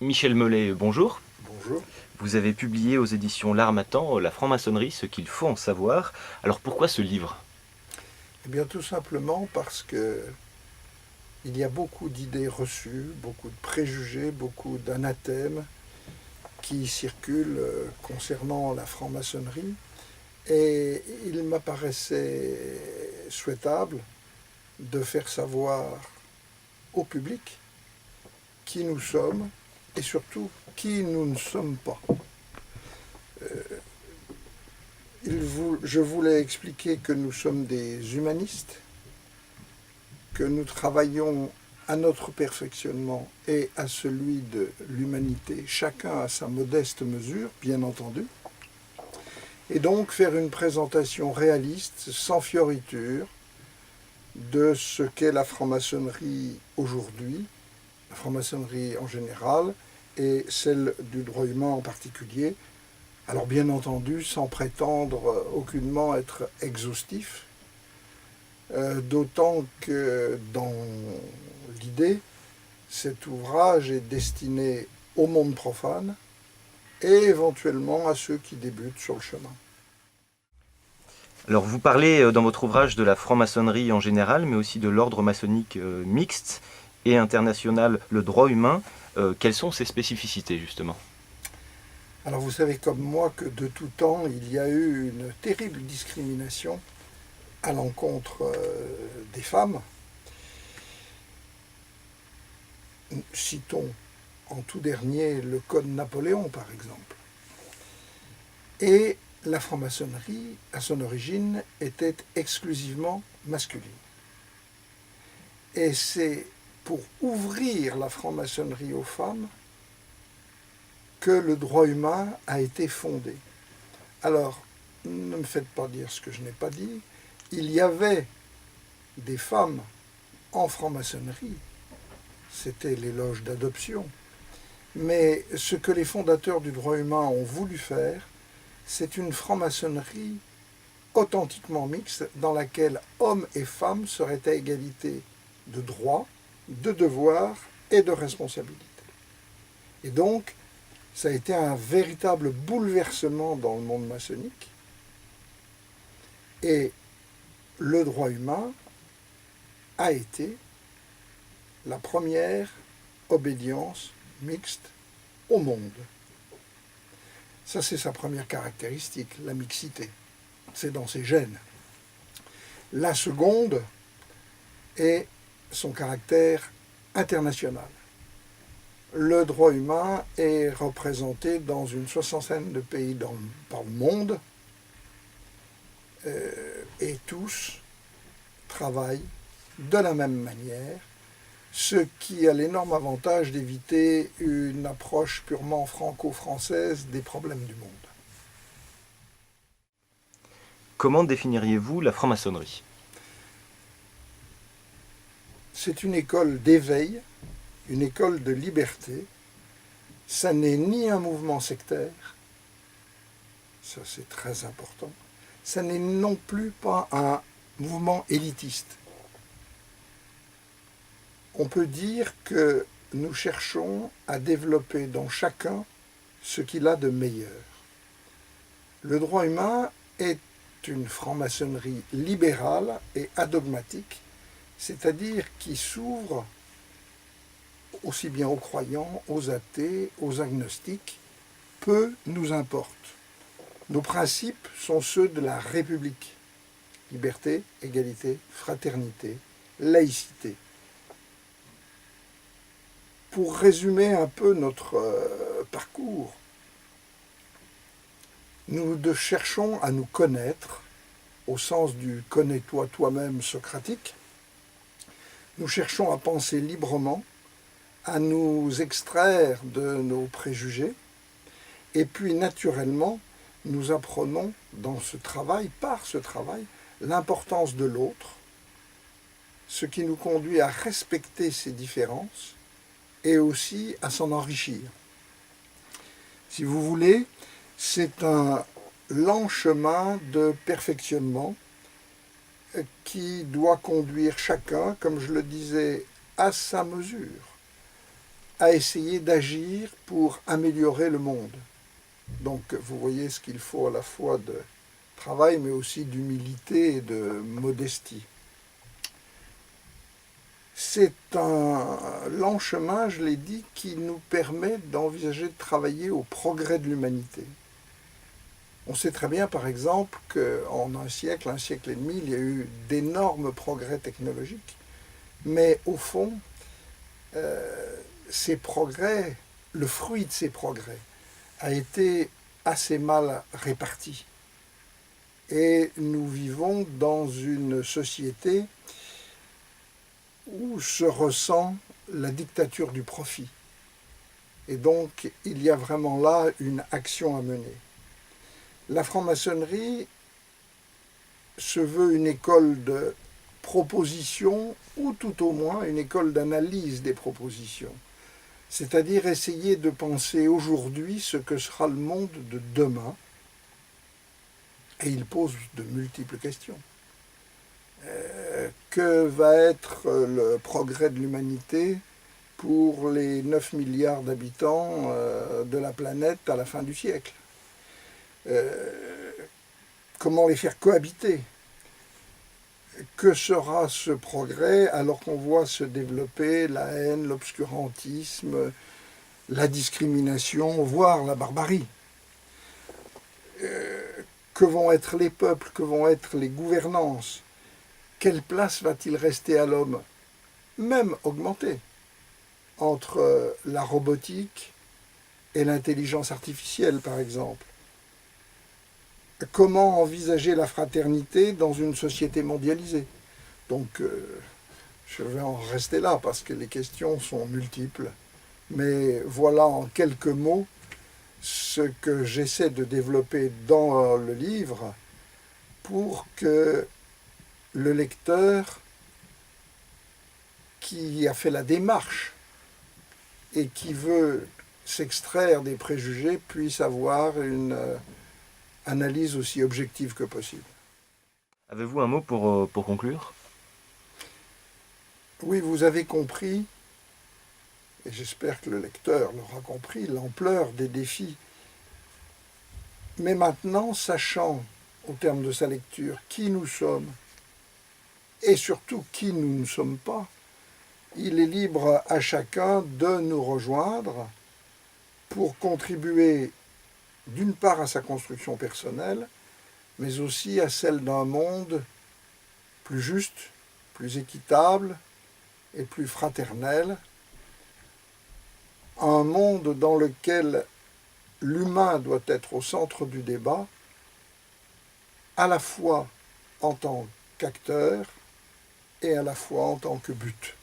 Michel Mollet, bonjour. Bonjour. Vous avez publié aux éditions L'Harmattan La franc-maçonnerie, ce qu'il faut en savoir. Alors pourquoi ce livre? Eh bien, tout simplement parce que il y a beaucoup d'idées reçues, beaucoup de préjugés, beaucoup d'anathèmes qui circulent concernant la franc-maçonnerie. Et il m'apparaissait souhaitable de faire savoir au public qui nous sommes et surtout qui nous ne sommes pas. Je voulais expliquer que nous sommes des humanistes, que nous travaillons à notre perfectionnement et à celui de l'humanité, chacun à sa modeste mesure, bien entendu, et donc faire une présentation réaliste, sans fioriture, de ce qu'est la franc-maçonnerie aujourd'hui, la franc-maçonnerie en général, et celle du droit humain en particulier. Alors bien entendu, sans prétendre aucunement être exhaustif, d'autant que dans l'idée, cet ouvrage est destiné au monde profane et éventuellement à ceux qui débutent sur le chemin. Alors vous parlez dans votre ouvrage de la franc-maçonnerie en général, mais aussi de l'ordre maçonnique mixte et international, le droit humain. Quelles sont ces spécificités justement? Alors vous savez comme moi que de tout temps, il y a eu une terrible discrimination à l'encontre des femmes. Citons en tout dernier le Code Napoléon, par exemple. Et la franc-maçonnerie, à son origine, était exclusivement masculine. Et c'est pour ouvrir la franc-maçonnerie aux femmes que le droit humain a été fondé. Alors, ne me faites pas dire ce que je n'ai pas dit. Il y avait des femmes en franc-maçonnerie, c'était les loges d'adoption. Mais ce que les fondateurs du droit humain ont voulu faire, c'est une franc-maçonnerie authentiquement mixte dans laquelle hommes et femmes seraient à égalité de droits, de devoirs et de responsabilités. Et donc, ça a été un véritable bouleversement dans le monde maçonnique. Et le droit humain a été la première obédience mixte au monde. Ça, c'est sa première caractéristique, la mixité. C'est dans ses gènes. La seconde est son caractère international. Le droit humain est représenté dans une soixantaine de pays dans le monde et tous travaillent de la même manière, ce qui a l'énorme avantage d'éviter une approche purement franco-française des problèmes du monde. Comment définiriez-vous la franc-maçonnerie? C'est une école d'éveil, une école de liberté. Ça n'est ni un mouvement sectaire, ça c'est très important, ça n'est non plus pas un mouvement élitiste. On peut dire que nous cherchons à développer dans chacun ce qu'il a de meilleur. Le droit humain est une franc-maçonnerie libérale et adogmatique, c'est-à-dire qui s'ouvre aussi bien aux croyants, aux athées, aux agnostiques, peu nous importe. Nos principes sont ceux de la République. Liberté, égalité, fraternité, laïcité. Pour résumer un peu notre parcours, nous cherchons à nous connaître, au sens du connais-toi toi-même socratique. Nous cherchons à penser librement, à nous extraire de nos préjugés, et puis naturellement, nous apprenons dans ce travail, par ce travail, l'importance de l'autre, ce qui nous conduit à respecter ses différences et aussi à s'en enrichir. Si vous voulez, c'est un lent chemin de perfectionnement qui doit conduire chacun, comme je le disais, à sa mesure, à essayer d'agir pour améliorer le monde. Donc vous voyez ce qu'il faut à la fois de travail, mais aussi d'humilité et de modestie. C'est un lent chemin, je l'ai dit, qui nous permet d'envisager de travailler au progrès de l'humanité. On sait très bien, par exemple, qu'en un siècle et demi, il y a eu d'énormes progrès technologiques, mais au fond, ces progrès, le fruit de ces progrès, a été assez mal réparti. Et nous vivons dans une société où se ressent la dictature du profit. Et donc, il y a vraiment là une action à mener. La franc-maçonnerie se veut une école de proposition ou tout au moins une école d'analyse des propositions. C'est-à-dire essayer de penser aujourd'hui ce que sera le monde de demain. Et il pose de multiples questions. Que va être le progrès de l'humanité pour les 9 milliards d'habitants de la planète à la fin du siècle? Comment les faire cohabiter? Que sera ce progrès alors qu'on voit se développer la haine, l'obscurantisme, la discrimination, voire la barbarie? Que vont être les peuples? Que vont être les gouvernances? Quelle place va-t-il rester à l'homme, même augmenté, entre la robotique et l'intelligence artificielle, par exemple? Comment envisager la fraternité dans une société mondialisée? Donc, je vais en rester là, parce que les questions sont multiples. Mais voilà en quelques mots ce que j'essaie de développer dans le livre pour que le lecteur qui a fait la démarche et qui veut s'extraire des préjugés puisse avoir une analyse aussi objective que possible. Avez-vous un mot pour conclure? Oui, vous avez compris, et j'espère que le lecteur l'aura compris, l'ampleur des défis. Mais maintenant, sachant, au terme de sa lecture, qui nous sommes, et surtout qui nous ne sommes pas, il est libre à chacun de nous rejoindre pour contribuer d'une part à sa construction personnelle, mais aussi à celle d'un monde plus juste, plus équitable et plus fraternel, un monde dans lequel l'humain doit être au centre du débat, à la fois en tant qu'acteur et à la fois en tant que but.